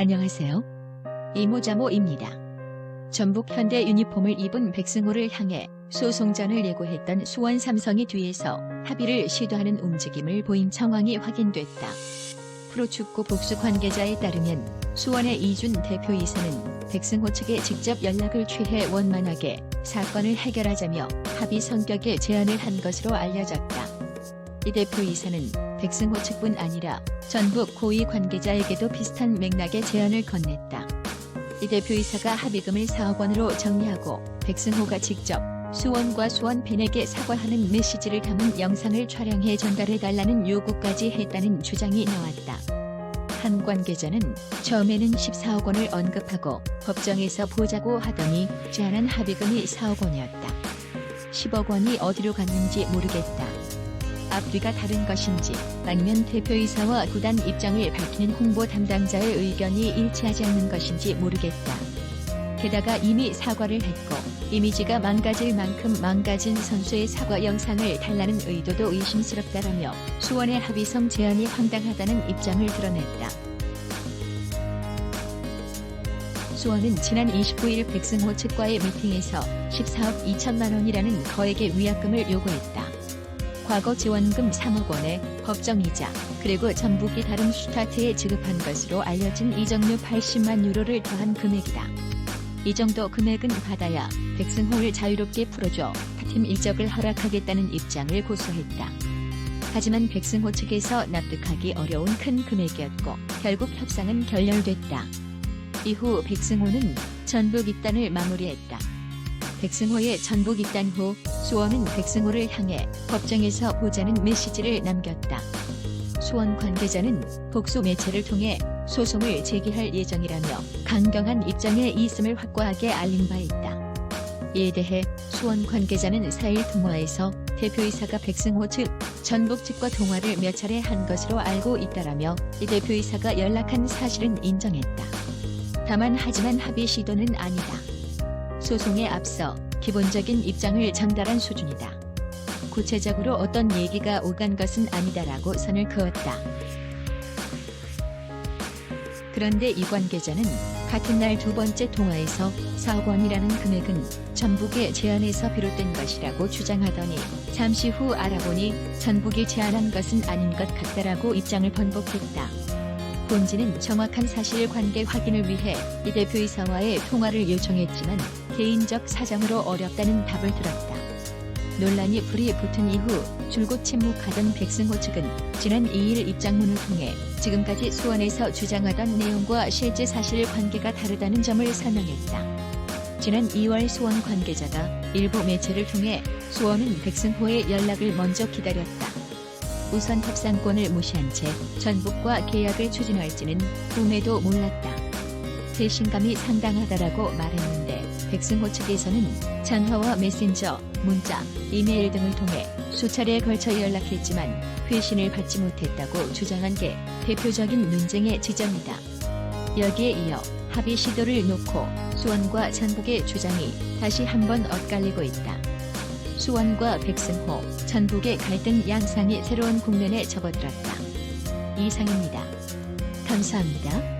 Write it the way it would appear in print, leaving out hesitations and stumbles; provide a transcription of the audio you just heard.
안녕하세요. 이모자모입니다. 전북 현대 유니폼을 입은 백승호를 향해 소송전을 예고했던 수원 삼성이 뒤에서 합의를 시도하는 움직임을 보인 상황이 확인됐다. 프로축구 복수 관계자에 따르면 수원의 이준 대표이사는 백승호 측에 직접 연락을 취해 원만하게 사건을 해결하자며 합의 성격의 제안을 한 것으로 알려졌다. 이 대표이사는 백승호 측뿐 아니라 전북 고위 관계자에게도 비슷한 맥락의 제안을 건넸다. 이 대표이사가 합의금을 4억 원으로 정리하고 백승호가 직접 수원과 수원 팬에게 사과하는 메시지를 담은 영상을 촬영해 전달해달라는 요구까지 했다는 주장이 나왔다. 한 관계자는 처음에는 14억 원을 언급하고 법정에서 보자고 하더니 제안한 합의금이 4억 원이었다. 10억 원이 어디로 갔는지 모르겠다. 앞뒤가 다른 것인지 아니면 대표이사와 구단 입장을 밝히는 홍보 담당자의 의견이 일치하지 않는 것인지 모르겠다. 게다가 이미 사과를 했고 이미지가 망가질 만큼 망가진 선수의 사과 영상을 달라는 의도도 의심스럽다라며 수원의 합의성 제안이 황당하다는 입장을 드러냈다. 수원은 지난 29일 백승호 측과의 미팅에서 14억 2천만 원이라는 거액의 위약금을 요구했다. 과거 지원금 3억 원에 법정이자 그리고 전북이 다른 슈타트에 지급한 것으로 알려진 이적료 80만 유로를 더한 금액이다. 이 정도 금액은 받아야 백승호를 자유롭게 풀어줘 팀 일적을 허락하겠다는 입장을 고수했다. 하지만 백승호 측에서 납득하기 어려운 큰 금액이었고 결국 협상은 결렬됐다. 이후 백승호는 전북 입단을 마무리했다. 백승호의 전북 입단 후 수원은 백승호를 향해 법정에서 보자는 메시지를 남겼다. 수원 관계자는 복수 매체를 통해 소송을 제기할 예정이라며 강경한 입장에 있음을 확고하게 알린 바 있다. 이에 대해 수원 관계자는 4일 통화에서 대표이사가 백승호 측, 전북 측과 통화를 몇 차례 한 것으로 알고 있다라며 이 대표이사가 연락한 사실은 인정했다. 다만 하지만 합의 시도는 아니다. 소송에 앞서 기본적인 입장을 전달한 수준이다. 구체적으로 어떤 얘기가 오간 것은 아니다라고 선을 그었다. 그런데 이 관계자는 같은 날 두 번째 통화에서 4억 원이라는 금액은 전북의 제안에서 비롯된 것이라고 주장하더니 잠시 후 알아보니 전북이 제안한 것은 아닌 것 같다라고 입장을 번복했다. 본지는 정확한 사실관계 확인을 위해 이 대표이사와의 통화를 요청했지만 개인적 사정으로 어렵다는 답을 들었다. 논란이 불이 붙은 이후 줄곧 침묵하던 백승호 측은 지난 2일 입장문을 통해 지금까지 수원에서 주장하던 내용과 실제 사실관계가 다르다는 점을 설명했다. 지난 2월 수원 관계자가 일부 매체를 통해 수원은 백승호의 연락을 먼저 기다렸다. 우선 협상권을 무시한 채 전북과 계약을 추진할지는 꿈에도 몰랐다. 배신감이 상당하다라고 말했는데 백승호 측에서는 전화와 메신저, 문자, 이메일 등을 통해 수차례에 걸쳐 연락했지만 회신을 받지 못했다고 주장한 게 대표적인 논쟁의 지점이다. 여기에 이어 합의 시도를 놓고 수원과 전북의 주장이 다시 한번 엇갈리고 있다. 수원과 백승호, 전북의 갈등 양상이 새로운 국면에 접어들었다. 이상입니다. 감사합니다.